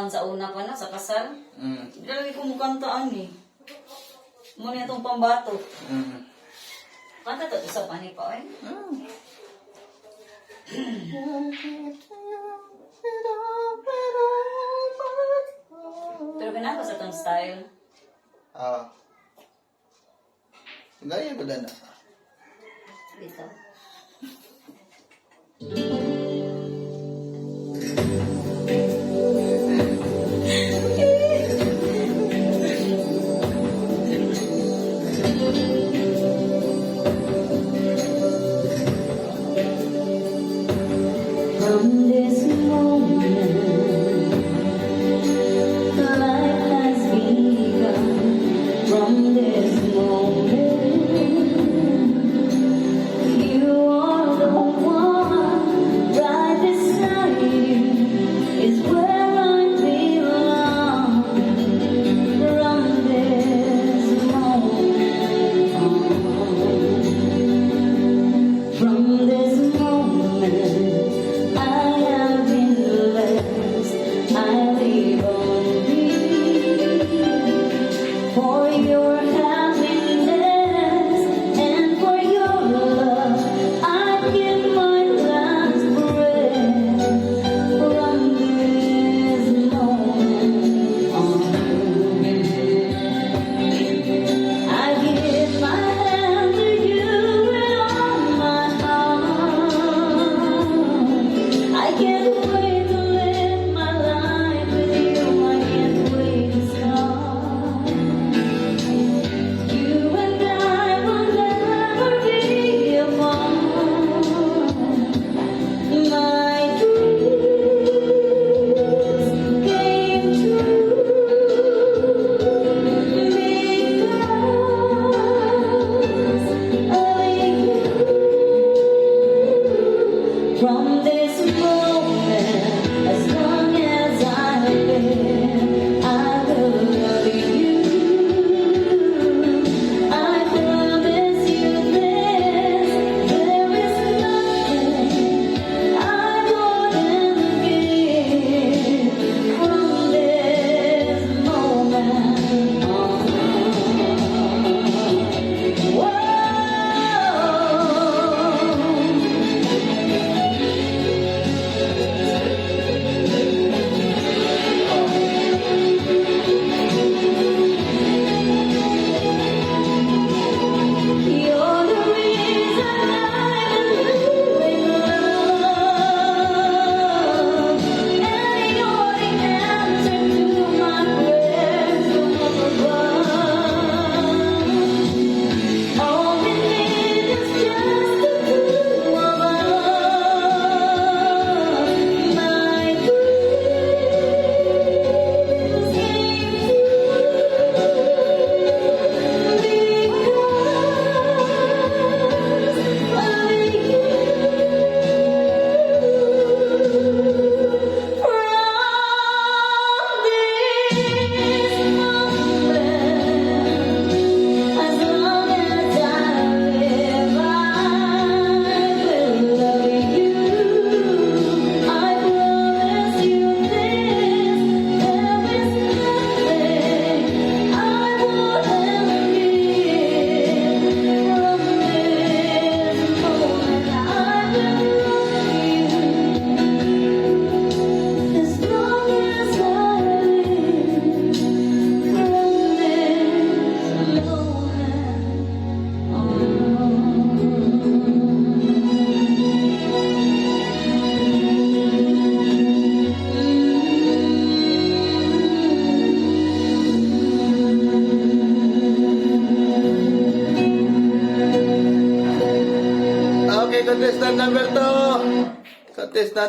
kantahan sa una pa na, sa kasal. Hindi lagi ko mukantaan eh. Muna itong pambato. Kanta to, isa pa ni pa eh. Pero ganun ba sa itong style? Gaya ba na? Dito. From this moment, life has begun. From this moment, you are the one. Right beside you is where I belong. From this moment on, from this moment. For your happiness and for your love, I give my last breath. From this moment on, I give my hand to you with all my heart. I can't wait to live my life with you. I can't wait to start. From this moment, as long as I live, I will love you. I promise you this, there is nothing I wouldn't give. From this moment on. Whoa. You're the reason I'm living love, and you're the answer to my prayers from above. All we need is just the two of us. My dreams came Okay, contestant number 2. Contestant